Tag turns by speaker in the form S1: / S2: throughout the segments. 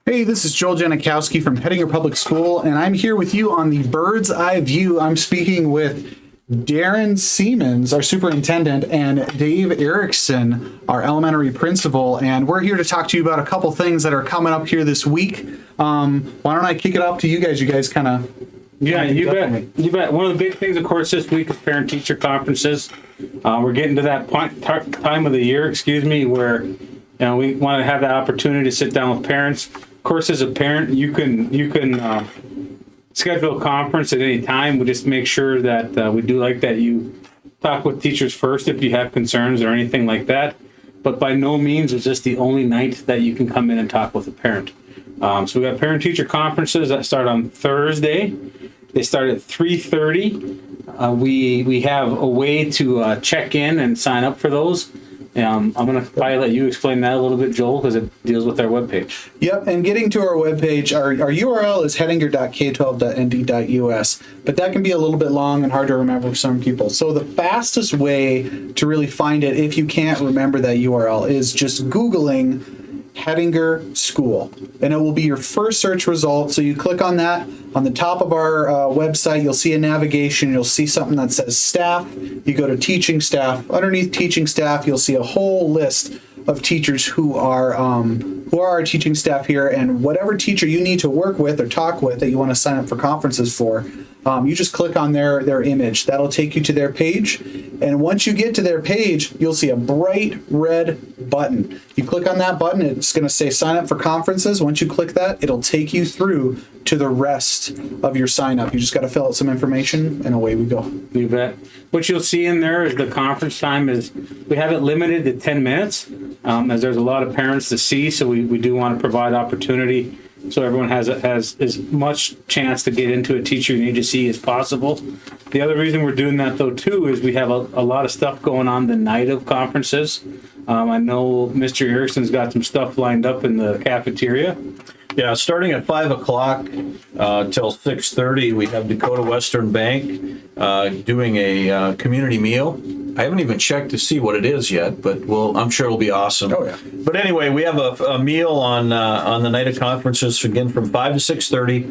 S1: Hey, this is Joel Janikowski from Hettinger Public School, and I'm here with you on the Bird's Eye View. I'm speaking with Darren Siemens, our superintendent, and Dave Erickson, our elementary principal, and we're here to talk to you about a couple things that are coming up here this week. Why don't I kick it off to you guys? You guys kind of...
S2: Yeah, you bet. You bet. One of the big things, of course, this week is parent-teacher conferences. We're getting to that time of the year, where we want to have that opportunity to sit down with parents. Of course, as a parent, you can schedule a conference at any time. We just make sure that we do like that you talk with teachers first if you have concerns or anything like that. But by no means is this the only night that you can come in and talk with a parent. So we got parent-teacher conferences that start on Thursday. They start at 3:30. We have a way to check in and sign up for those. I'm going to probably let you explain that a little bit, Joel, because it deals with our webpage.
S1: Yep, and getting to our webpage, our URL is hettinger.k12.nd.us, but that can be a little bit long and hard to remember for some people. So the fastest way to really find it, if you can't remember that URL, is just Googling Hettinger School, and it will be your first search result. So you click on that. On the top of our website, you'll see a navigation. You'll see something that says staff. You go to teaching staff. Underneath teaching staff, you'll see a whole list of teachers who are our teaching staff here, and whatever teacher you need to work with or talk with that you want to sign up for conferences for, you just click on their image. That'll take you to their page, and once you get to their page, you'll see a bright red button. You click on that button, it's going to say sign up for conferences. Once you click that, it'll take you through to the rest of your sign up. You just got to fill out some information, and away we go.
S2: You bet. What you'll see in there is the conference time is we have it limited to 10 minutes, as there's a lot of parents to see, so we do want to provide opportunity so everyone has as much chance to get into a teacher you need to see as possible. The other reason we're doing that, though, too, is we have a lot of stuff going on the night of conferences. I know Mr. Erickson's got some stuff lined up in the cafeteria.
S3: Yeah, starting at 5 o'clock till 6:30, we have Dakota Western Bank doing a community meal. I haven't even checked to see what it is yet, but I'm sure it'll be awesome.
S1: Oh, yeah.
S3: But anyway, we have a meal on the night of conferences, again, from 5 to 6:30.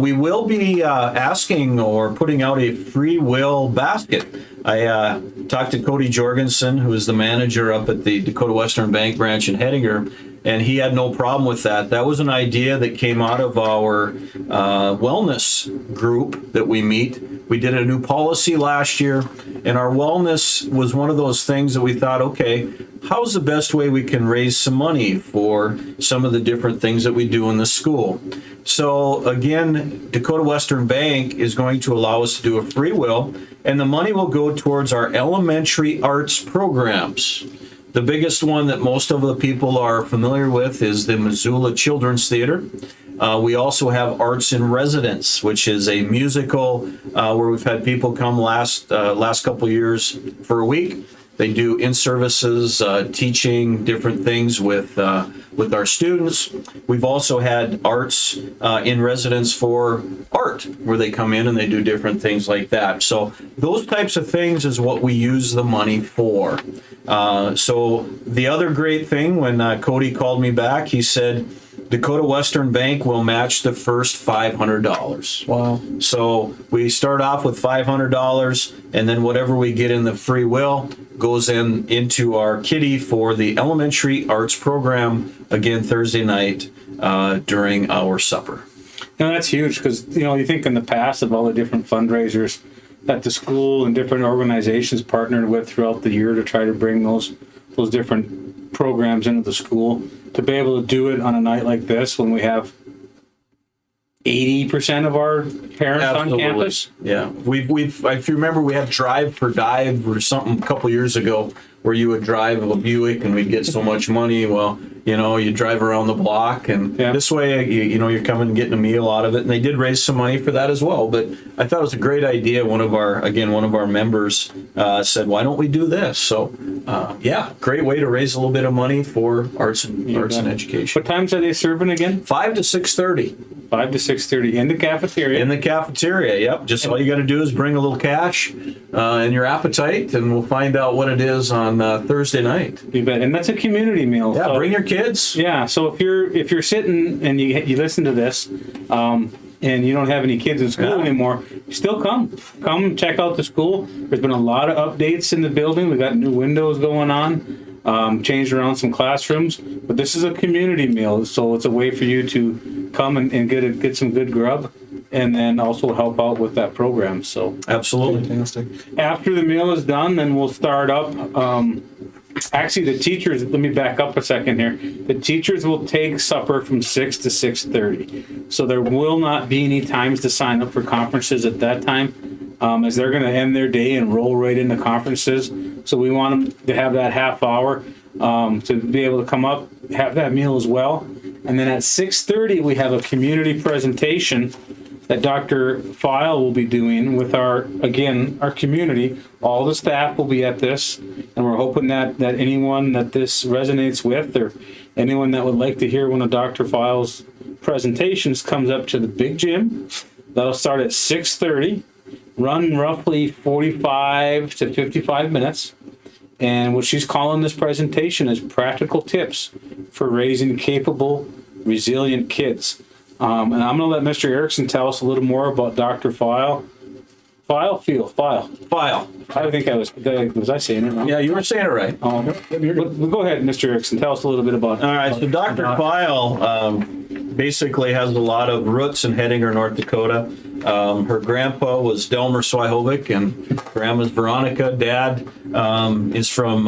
S3: We will be asking or putting out a free will basket. I talked to Cody Jorgensen, who is the manager up at the Dakota Western Bank branch in Hettinger, and he had no problem with that. That was an idea that came out of our wellness group that we meet. We did a new policy last year, and our wellness was one of those things that we thought, okay, how's the best way we can raise some money for some of the different things that we do in the school? So again, Dakota Western Bank is going to allow us to do a free will, and the money will go towards our elementary arts programs. The biggest one that most of the people are familiar with is the Missoula Children's Theater. We also have Arts in Residence, which is a musical where we've had people come last couple years for a week. They do in-services, teaching different things with our students. We've also had arts in residence for art, where they come in and they do different things like that. So those types of things is what we use the money for. So the other great thing, when Cody called me back, he said, Dakota Western Bank will match the first $500.
S1: Wow.
S3: So we start off with $500, and then whatever we get in the free will goes into our kitty for the elementary arts program, again, Thursday night during our supper.
S2: And that's huge because, you think in the past of all the different fundraisers that the school and different organizations partnered with throughout the year to try to bring those different programs into the school, to be able to do it on a night like this when we have 80% of our parents on campus.
S3: Yeah, if you remember, we had Drive for Dive or something a couple years ago, where you would drive a Buick and we'd get so much money. Well, you drive around the block, and this way, you're coming and getting a meal out of it. And they did raise some money for that as well. But I thought it was a great idea. One of our members said, "Why don't we do this?" So yeah, great way to raise a little bit of money for arts and education.
S2: What times are they serving again?
S3: 5 to 6:30
S2: 5 to 6:30 in the cafeteria.
S3: in the cafeteria. Yep, just all you got to do is bring a little cash and your appetite, and we'll find out what it is on Thursday night.
S2: You bet. And that's a community meal.
S3: Yeah,
S2: So-
S3: bring your kids.
S2: Yeah, so if you're sitting and you listen to this, and you don't have any kids in school anymore, still come check out the school. There's been a lot of updates in the building. We got new windows going on, changed around some classrooms. But this is a community meal, so it's a way for you to come and get some good grub, and then also help out with that program. So
S3: Absolutely.
S1: Fantastic.
S2: after the meal is done, then we'll start up. Actually, the teachers, let me back up a second here. The teachers will take supper from 6 to 6:30. So there will not be any times to sign up for conferences at that time, as they're going to end their day and roll right into conferences. So we want them to have that half hour to be able to come up, have that meal as well. And then at 6:30, we have a community presentation that Dr. File will be doing with our community. All the staff will be at this, and we're hoping that anyone that this resonates with, or anyone that would like to hear one of Dr. File's presentations, comes up to the big gym. That'll start at 6:30, run roughly 45 to 55 minutes. And what she's calling this presentation is practical tips for raising capable, resilient kids. And I'm going to let Mr. Erickson tell us a little more about Dr. File. File. I think was I saying it wrong?
S3: Yeah, you were saying it right.
S2: But go ahead, Mr. Erickson. Tell us a little bit about
S3: All right, so Dr. File basically has a lot of roots in Hettinger, North Dakota. Her grandpa was Delmer Swihovic, and grandma's Veronica. Dad is from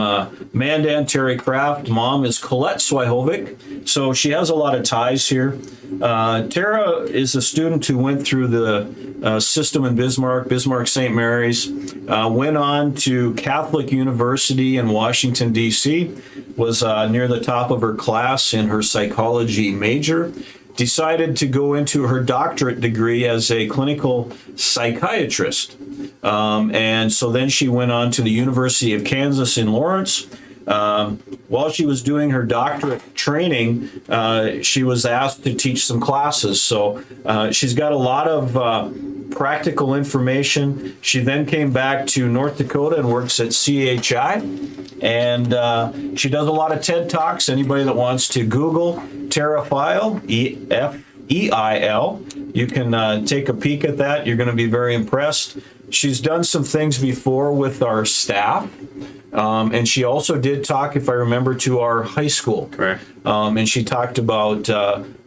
S3: Mandan, Terry Craft. Mom is Colette Swihovic. So she has a lot of ties here. Tara is a student who went through the system in Bismarck St. Mary's, went on to Catholic University in Washington, D.C., was near the top of her class in her psychology major, decided to go into her doctorate degree as a clinical psychiatrist. And so then she went on to the University of Kansas in Lawrence. While she was doing her doctorate training, she was asked to teach some classes. So she's got a lot of practical information. She then came back to North Dakota and works at CHI. And she does a lot of TED Talks. Anybody that wants to Google Tara File, F-E-I-L, you can take a peek at that. You're going to be very impressed. She's done some things before with our staff. And she also did talk, if I remember, to our high school.
S2: Correct.
S3: And she talked about,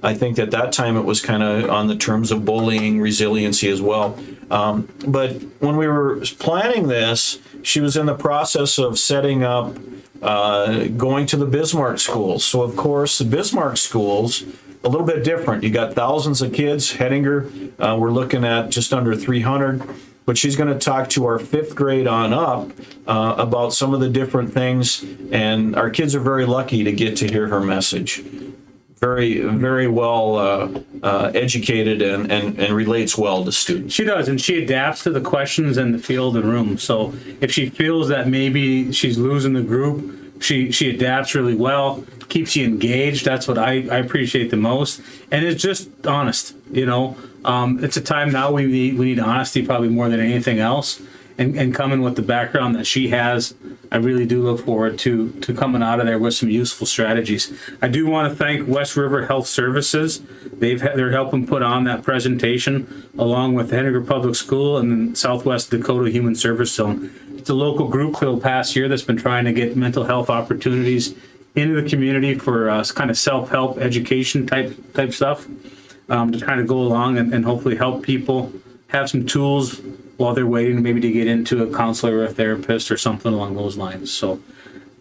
S3: I think at that time it was kind of on the terms of bullying, resiliency as well. But when we were planning this, she was in the process of setting up going to the Bismarck schools. So, of course, the Bismarck schools, a little bit different. You got thousands of kids. Hettinger, we're looking at just under 300. But she's going to talk to our 5th grade on up about some of the different things. And our kids are very lucky to get to hear her message. Very, very well educated and relates well to students.
S2: She does, and she adapts to the questions in the field and room. So if she feels that maybe she's losing the group, she adapts really well, keeps you engaged. That's what I appreciate the most. And it's just honest, you know. It's a time now we need honesty probably more than anything else. And coming with the background that she has, I really do look forward to coming out of there with some useful strategies. I do want to thank West River Health Services. They're helping put on that presentation along with Hettinger Public School and Southwest Dakota Human Service Zone. It's a local group for the past year that's been trying to get mental health opportunities into the community for kind of self-help education type stuff, to kind of go along and hopefully help people have some tools while they're waiting maybe to get into a counselor or a therapist or something along those lines. So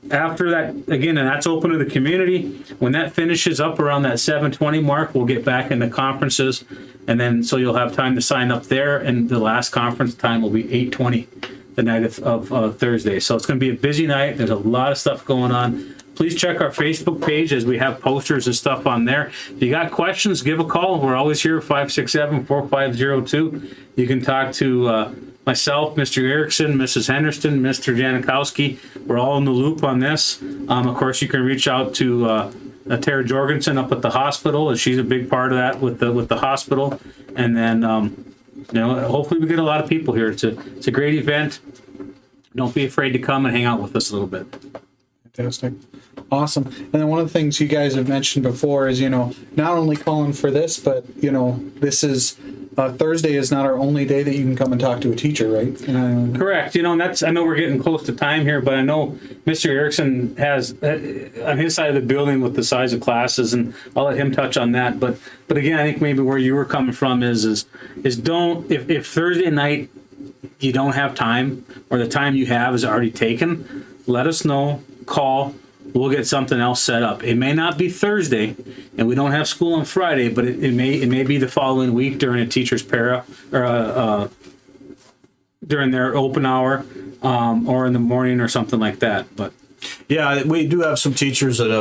S2: after that, again, and that's open to the community. When that finishes up around that 7:20 mark, we'll get back into conferences. And then so you'll have time to sign up there. And the last conference time will be 8:20 the night of Thursday. So it's going to be a busy night. There's a lot of stuff going on. Please check our Facebook page as we have posters and stuff on there. If you got questions, give a call. We're always here, 567-4502. You can talk to myself, Mr. Erickson, Mrs. Henderson, Mr. Janikowski, we're all in the loop on this. Of course, you can reach out to Tara Jorgensen up at the hospital, as she's a big part of that with the hospital. And then, hopefully we get a lot of people here. It's a great event. Don't be afraid to come and hang out with us a little bit.
S1: Fantastic. Awesome. And then one of the things you guys have mentioned before is, not only calling for this, but, this is Thursday is not our only day that you can come and talk to a teacher, right?
S2: Correct. And I know we're getting close to time here, but I know Mr. Erickson has on his side of the building with the size of classes, and I'll let him touch on that. But again, I think maybe where you were coming from is don't, if Thursday night you don't have time, or the time you have is already taken, let us know, call. We'll get something else set up. It may not be Thursday, and we don't have school on Friday, but it may be the following week during a teacher's para, or during their open hour, or in the morning or something like that. But
S3: yeah, we do have some teachers that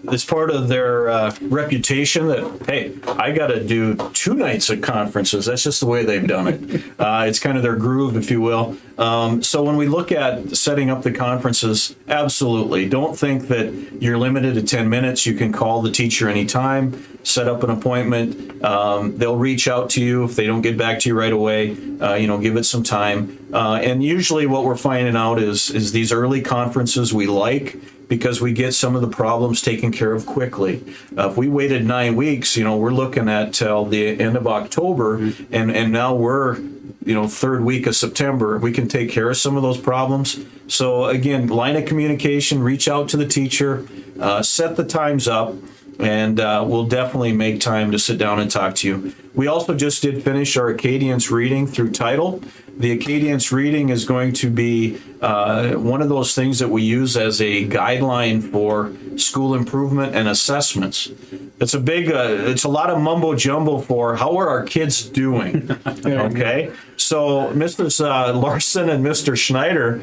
S3: it's part of their reputation that, hey, I got to do 2 nights of conferences. That's just the way they've done it. It's kind of their groove, if you will. So when we look at setting up the conferences, absolutely. Don't think that you're limited to 10 minutes. You can call the teacher anytime, set up an appointment. They'll reach out to you if they don't get back to you right away. Give it some time. And usually what we're finding out is these early conferences we like, because we get some of the problems taken care of quickly. If we waited 9 weeks, we're looking at till the end of October, and now we're, third week of September. We can take care of some of those problems. So again, line of communication, reach out to the teacher, set the times up, and we'll definitely make time to sit down and talk to you. We also just did finish our Acadience reading through Title. The Acadience reading is going to be one of those things that we use as a guideline for school improvement and assessments. It's a lot of mumbo jumbo for how are our kids doing, okay? So Mrs. Larson and Mr. Schneider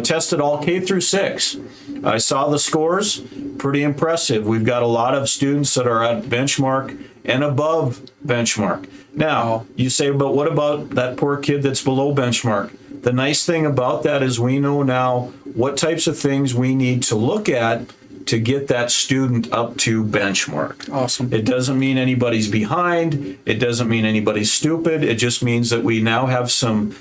S3: tested all K through 6. I saw the scores, pretty impressive. We've got a lot of students that are at benchmark and above benchmark. Now, you say, but what about that poor kid that's below benchmark? The nice thing about that is we know now what types of things we need to look at to get that student up to benchmark.
S1: Awesome.
S3: It doesn't mean anybody's behind. It doesn't mean anybody's stupid. It just means that we now have some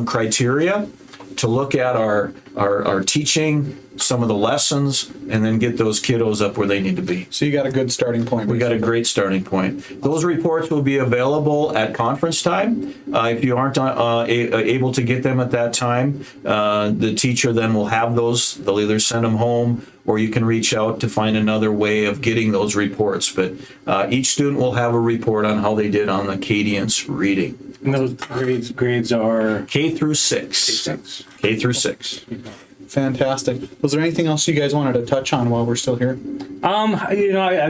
S3: criteria to look at our teaching, some of the lessons, and then get those kiddos up where they need to be.
S1: So you got a good starting point.
S3: We got a great starting point. Those reports will be available at conference time. If you aren't able to get them at that time, the teacher then will have those. They'll either send them home, or you can reach out to find another way of getting those reports. But each student will have a report on how they did on the Acadience reading.
S2: And those grades are
S3: K through 6. K through 6.
S1: Fantastic. Was there anything else you guys wanted to touch on while we're still here?
S2: I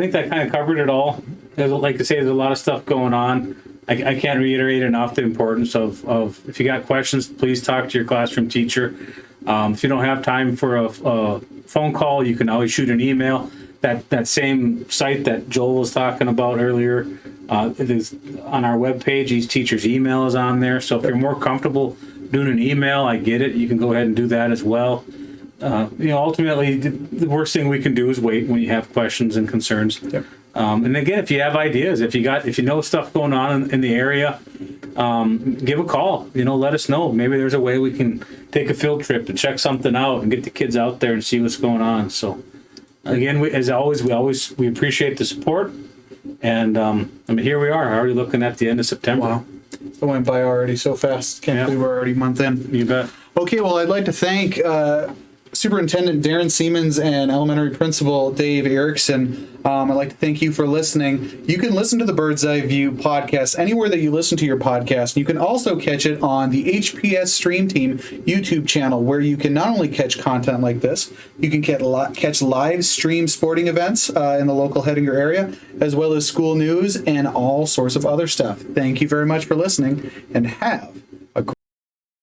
S2: think that kind of covered it all. Like I say, there's a lot of stuff going on. I can't reiterate enough the importance of if you got questions, please talk to your classroom teacher. If you don't have time for a phone call, you can always shoot an email. That same site that Joel was talking about earlier, it is on our webpage. Each teacher's email is on there. So if you're more comfortable doing an email, I get it. You can go ahead and do that as well. Ultimately, the worst thing we can do is wait when you have questions and concerns.
S1: Yep.
S2: And again, if you have ideas, if you know stuff going on in the area, give a call. Let us know. Maybe there's a way we can take a field trip to check something out and get the kids out there and see what's going on. So, again, as always, we appreciate the support. And here we are, already looking at the end of September.
S1: Wow. It went by already so fast. Can't believe we're already a month in.
S2: You bet.
S1: Okay, well, I'd like to thank Superintendent Darren Siemens and Elementary Principal Dave Erickson. I'd like to thank you for listening. You can listen to the Bird's Eye View podcast anywhere that you listen to your podcast. You can also catch it on the HPS Stream Team YouTube channel, where you can not only catch content like this, you can catch live stream sporting events in the local Hettinger area, as well as school news and all sorts of other stuff. Thank you very much for listening, and have